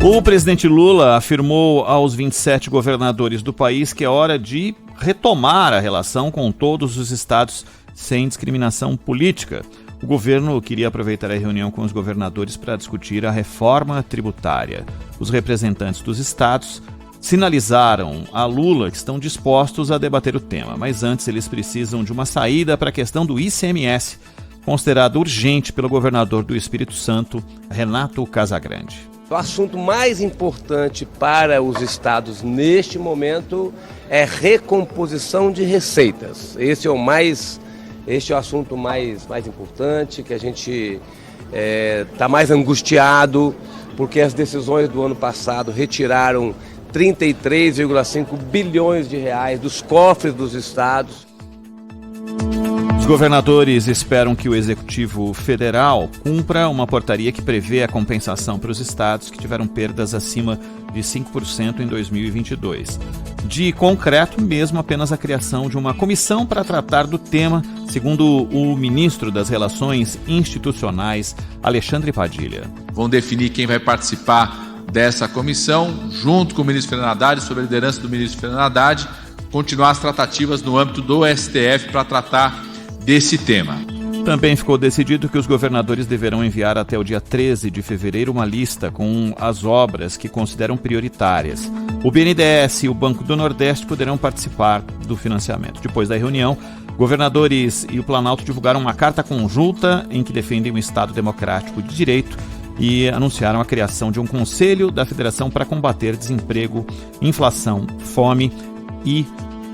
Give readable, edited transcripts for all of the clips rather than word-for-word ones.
O presidente Lula afirmou aos 27 governadores do país que é hora de retomar a relação com todos os estados sem discriminação política. O governo queria aproveitar a reunião com os governadores para discutir a reforma tributária. Os representantes dos estados sinalizaram a Lula que estão dispostos a debater o tema, mas antes eles precisam de uma saída para a questão do ICMS, considerado urgente pelo governador do Espírito Santo, Renato Casagrande. O assunto mais importante para os estados neste momento é recomposição de receitas. Este é o assunto mais importante, que a gente está mais angustiado, porque as decisões do ano passado retiraram 33,5 bilhões de reais dos cofres dos estados. Os governadores esperam que o Executivo Federal cumpra uma portaria que prevê a compensação para os estados que tiveram perdas acima de 5% em 2022. De concreto, mesmo apenas a criação de uma comissão para tratar do tema, segundo o ministro das Relações Institucionais, Alexandre Padilha. Vão definir quem vai participar dessa comissão, junto com o ministro Fernando Haddad, sob a liderança do ministro Fernando Haddad, continuar as tratativas no âmbito do STF para tratar desse tema. Também ficou decidido que os governadores deverão enviar até o dia 13 de fevereiro uma lista com as obras que consideram prioritárias. O BNDES e o Banco do Nordeste poderão participar do financiamento. Depois da reunião, governadores e o Planalto divulgaram uma carta conjunta em que defendem um Estado democrático de direito e anunciaram a criação de um Conselho da Federação para combater desemprego, inflação, fome e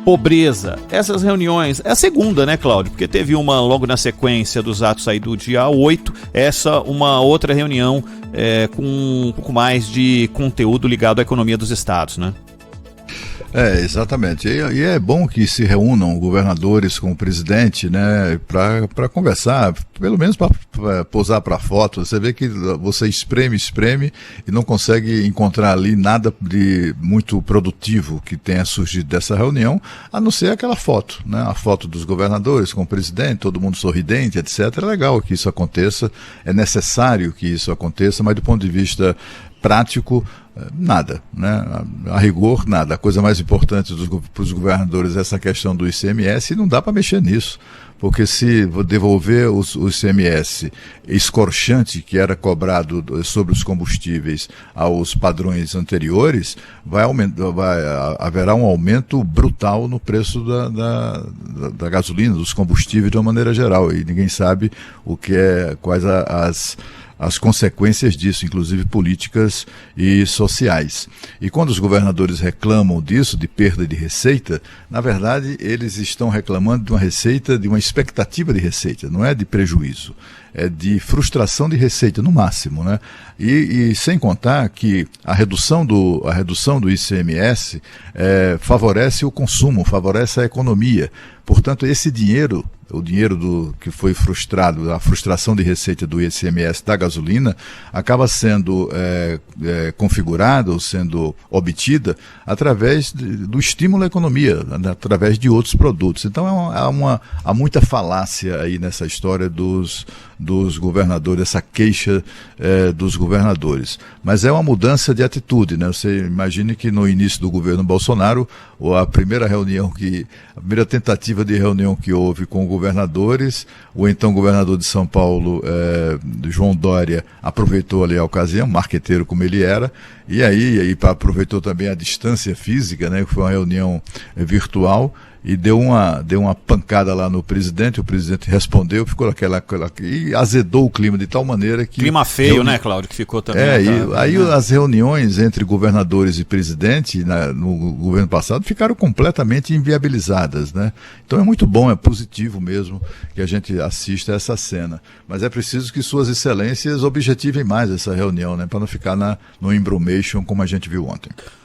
pobreza. Essas reuniões, é a segunda, né, Cláudio? Porque teve uma logo na sequência dos atos aí do dia 8, essa uma outra reunião com um pouco mais de conteúdo ligado à economia dos estados, né? Exatamente. E é bom que se reúnam governadores com o presidente, né, para conversar, pelo menos para posar para foto. Você vê que você espreme e não consegue encontrar ali nada de muito produtivo que tenha surgido dessa reunião, a não ser aquela foto, né, a foto dos governadores com o presidente, todo mundo sorridente, etc. É legal que isso aconteça, é necessário que isso aconteça, mas do ponto de vista prático, nada, né? A rigor, nada. A coisa mais importante para os governadores é essa questão do ICMS e não dá para mexer nisso, porque se devolver o ICMS escorchante que era cobrado sobre os combustíveis aos padrões anteriores, haverá um aumento brutal no preço da gasolina, dos combustíveis de uma maneira geral, e ninguém sabe quais as consequências disso, inclusive políticas e sociais. E quando os governadores reclamam disso, de perda de receita, na verdade eles estão reclamando de uma receita, de uma expectativa de receita, não é de prejuízo, é de frustração de receita no máximo, né? E sem contar que a redução do ICMS favorece o consumo, favorece a economia. Portanto, esse dinheiro, o dinheiro que foi frustrado, a frustração de receita do ICMS da gasolina, acaba sendo configurada ou sendo obtida através do estímulo à economia, através de outros produtos. Então há muita falácia aí nessa história dos governadores, essa queixa dos governadores. Mas é uma mudança de atitude, né? Você imagine que no início do governo Bolsonaro, a primeira tentativa de reunião que houve com governadores, o então governador de São Paulo, João Dória, aproveitou ali a ocasião, marqueteiro como ele era, e aí aproveitou também a distância física, né? Que foi uma reunião virtual, e deu uma pancada lá no presidente, o presidente respondeu, ficou e azedou o clima de tal maneira que... Clima feio, né, Cláudio, que ficou também. Aí as reuniões entre governadores e presidente no governo passado ficaram completamente inviabilizadas, né? Então é muito bom, é positivo mesmo que a gente assista a essa cena, mas é preciso que suas excelências objetivem mais essa reunião, né, para não ficar no embromation como a gente viu ontem.